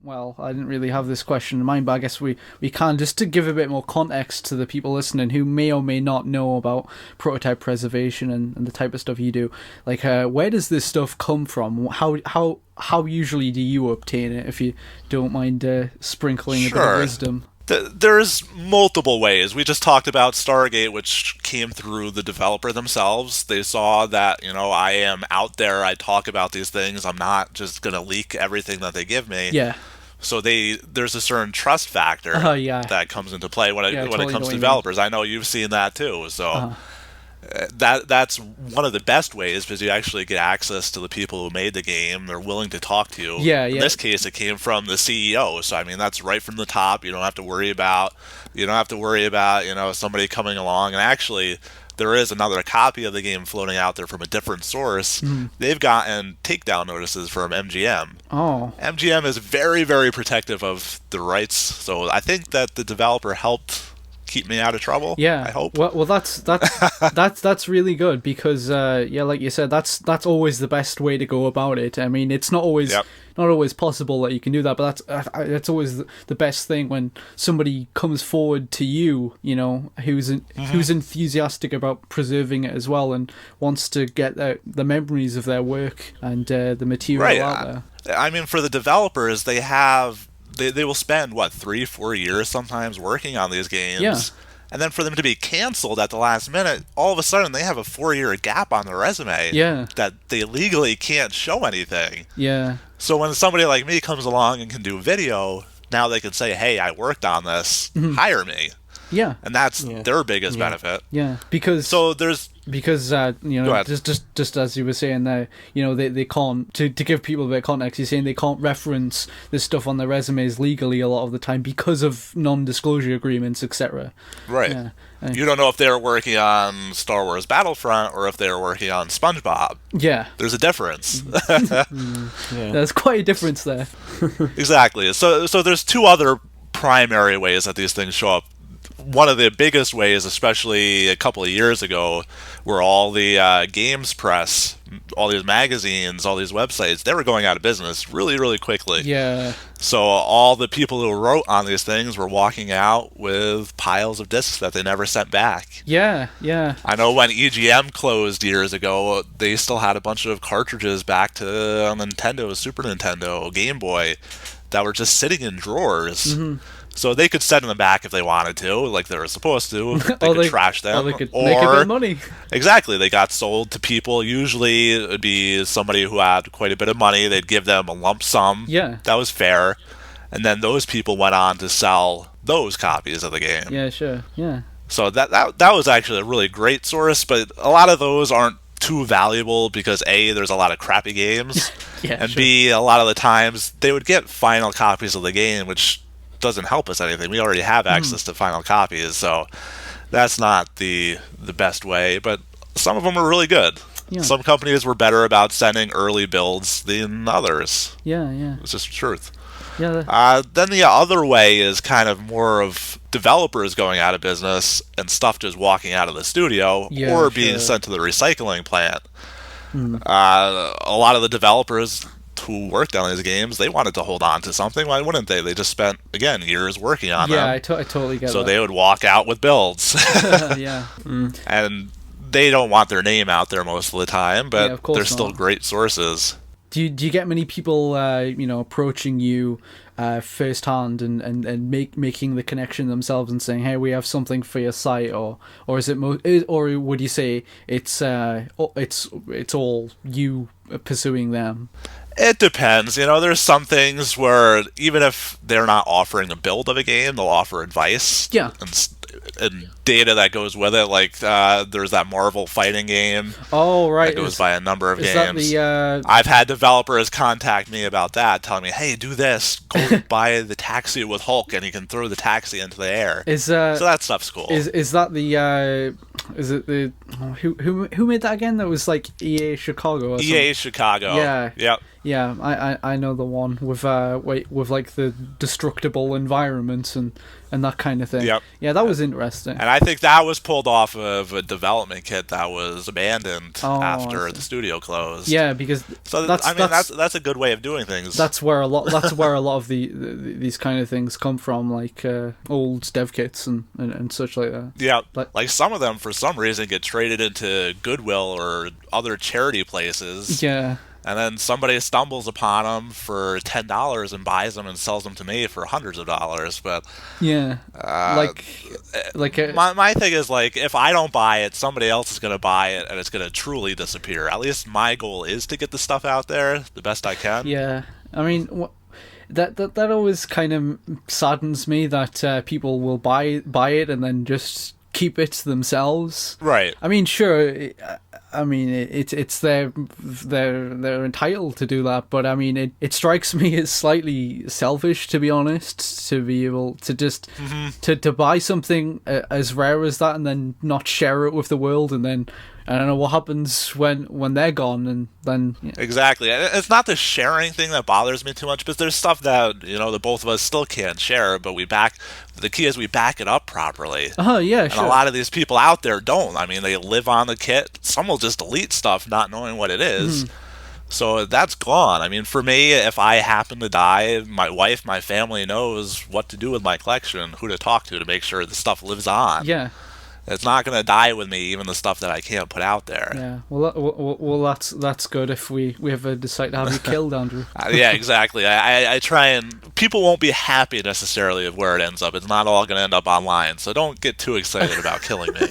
Well, I didn't really have this question in mind, but I guess we can, just to give a bit more context to the people listening who may or may not know about prototype preservation and the type of stuff you do. Like, where does this stuff come from? How usually do you obtain it, if you don't mind sprinkling a bit of wisdom? There's multiple ways. We just talked about Stargate, which came through the developer themselves. They saw that, I am out there, I talk about these things, I'm not just going to leak everything that they give me. Yeah. So there's a certain trust factor that comes into play when it comes to developers. I know you've seen that too. So that's one of the best ways, because you actually get access to the people who made the game. They're willing to talk to you. Yeah. In this case, it came from the CEO. So that's right from the top. You don't have to worry about somebody coming along. And actually, there is another copy of the game floating out there from a different source. They've gotten takedown notices from MGM. Oh. MGM is very, very protective of the rights. So I think that the developer helped keep me out of trouble. Yeah, I hope. Well, that's really good, because like you said, that's always the best way to go about it. I mean, it's not always possible that you can do that, but that's always the best thing, when somebody comes forward to you, who's enthusiastic about preserving it as well, and wants to get the memories of their work and the material out there. I mean, for the developers, they will spend 3-4 years sometimes working on these games. Yeah. And then for them to be canceled at the last minute, all of a sudden they have a 4-year gap on their resume. Yeah. That they legally can't show anything. Yeah. So when somebody like me comes along and can do video, now they can say, "Hey, I worked on this. Hire me." Yeah. And that's their biggest benefit. Yeah. Because just as you were saying there, they can't, to give people a bit of context, you're saying they can't reference this stuff on their resumes legally a lot of the time because of non-disclosure agreements, etc. Right. Yeah. You don't know if they're working on Star Wars Battlefront or if they're working on SpongeBob. Yeah. There's a difference. There's quite a difference there. Exactly. So there's two other primary ways that these things show up. One of the biggest ways, especially a couple of years ago, were all the games press, all these magazines, all these websites, they were going out of business really, really quickly. Yeah. So all the people who wrote on these things were walking out with piles of discs that they never sent back. Yeah. I know when EGM closed years ago, they still had a bunch of cartridges back to Nintendo, Super Nintendo, Game Boy, that were just sitting in drawers. So they could send them back if they wanted to, like they were supposed to. They could trash them. Or they could make a bit of money. Exactly. They got sold to people. Usually it would be somebody who had quite a bit of money. They'd give them a lump sum. Yeah. That was fair. And then those people went on to sell those copies of the game. Yeah, sure. Yeah. So that was actually a really great source, but a lot of those aren't too valuable because A, there's a lot of crappy games. And sure. B, a lot of the times they would get final copies of the game, which doesn't help us anything. We already have access to final copies, so that's not the best way, but some of them are really good. Yeah. Some companies were better about sending early builds than others. Yeah. It's just the truth. Yeah. Then the other way is kind of more of developers going out of business and stuff just walking out of the studio or being sent to the recycling plant. A lot of the developers who worked on these games, they wanted to hold on to something. Why wouldn't they? They just spent, again, years working on them. Yeah, I totally get that. So they would walk out with builds. Yeah. And they don't want their name out there most of the time, but they're still great sources. Do you get many people, approaching you firsthand and making the connection themselves and saying, "Hey, we have something for your site," or is it or would you say it's all you pursuing them? It depends. There's some things where even if they're not offering a build of a game, they'll offer advice. Yeah. And data that goes with it. Like there's that Marvel fighting game. Oh, right. That goes by a number of games. That I've had developers contact me about that, telling me, "Hey, do this. Go buy the taxi with Hulk, and you can throw the taxi into the air." So that stuff's cool. Is that the? Is it the who made that again? That was like EA Chicago. Or EA Chicago. Yeah. Yep. Yeah, I know the one with like the destructible environments and that kind of thing. Yep. Yeah, that was interesting. And I think that was pulled off of a development kit that was abandoned after the studio closed. Yeah, because that's a good way of doing things. That's where a lot of these kind of things come from, like old dev kits and such like that. Yeah, like some of them for some reason get traded into Goodwill or other charity places. Yeah. And then somebody stumbles upon them for $10 and buys them and sells them to me for hundreds of dollars. But yeah, my thing is, like, if I don't buy it, somebody else is going to buy it, and it's going to truly disappear. At least my goal is to get the stuff out there the best I can. Yeah, I mean, that always kind of saddens me that people will buy it and then just keep it themselves. Right. I mean, sure. I mean, it's they're entitled to do that, but I mean, it strikes me as slightly selfish, to be honest, to be able to just to buy something as rare as that and then not share it with the world, and then I don't know what happens when they're gone, and then Exactly. It's not the sharing thing that bothers me too much, but there's stuff that the both of us still can't share, but the key is we back it up properly. Yeah, and sure. A lot of these people out there don't. I mean, they live on the kit. Some will just delete stuff not knowing what it is. So that's gone. I mean, for me, if I happen to die, my wife, my family knows what to do with my collection, who to talk to make sure the stuff lives on. Yeah. It's not going to die with me, even the stuff that I can't put out there. Yeah, well, that's good if we ever decide to have you killed, Andrew. Yeah, exactly. I try and people won't be happy necessarily of where it ends up. It's not all going to end up online, so don't get too excited about killing me.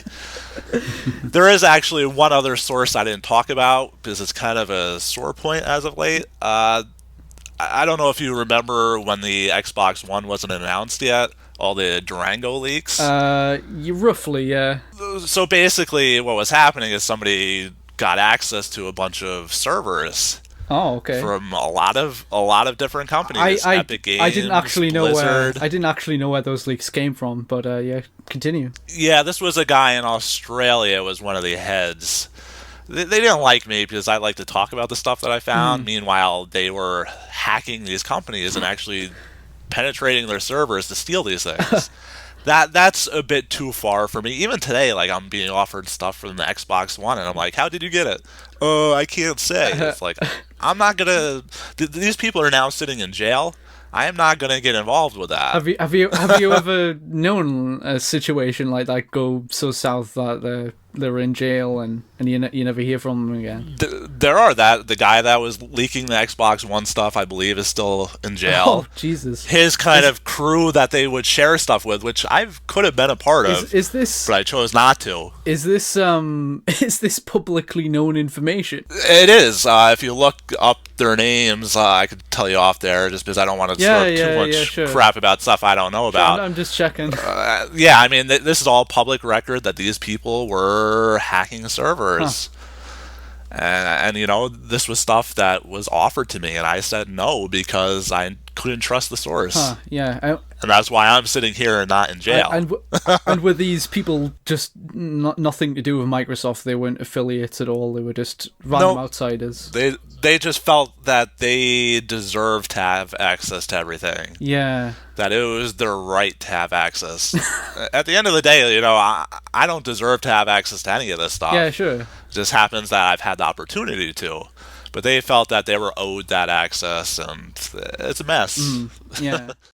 There is actually one other source I didn't talk about because it's kind of a sore point as of late. I don't know if you remember when the Xbox One wasn't announced yet. All the Durango leaks. Roughly, yeah. So basically, what was happening is somebody got access to a bunch of servers. Oh, okay. From a lot of different companies. Epic Games, I didn't actually Blizzard. I didn't actually know where those leaks came from, but yeah, continue. Yeah, this was a guy in Australia. Was one of the heads. They didn't like me because I like to talk about the stuff that I found. Meanwhile, they were hacking these companies and actually penetrating their servers to steal these things. That's a bit too far for me. Even today, like, I'm being offered stuff from the Xbox One, and I'm like, how did you get it? Oh, I can't say. It's like, I'm not gonna. These people are now sitting in jail. I am not gonna get involved with that. Have you ever known a situation like that go so south that they're in jail and you never hear from them again? There are the guy that was leaking the Xbox One stuff, I believe, is still in jail. Oh, Jesus. His kind of crew that they would share stuff with, which I could have been a part of, is this, but I chose not to. Is this publicly known information? It is. If you look up their names, I could tell you off there just because I don't want to throw too much crap about stuff I don't know about. I'm just checking. Yeah, I mean, this is all public record that these people were hacking servers. And this was stuff that was offered to me, and I said no because I couldn't trust the source. Yeah. And that's why I'm sitting here and not in jail. And were these people just nothing to do with Microsoft? They weren't affiliates at all. They were just random outsiders. They just felt that they deserved to have access to everything. Yeah. That it was their right to have access. At the end of the day, I don't deserve to have access to any of this stuff. Yeah, sure. It just happens that I've had the opportunity to. But they felt that they were owed that access, and it's a mess. Yeah.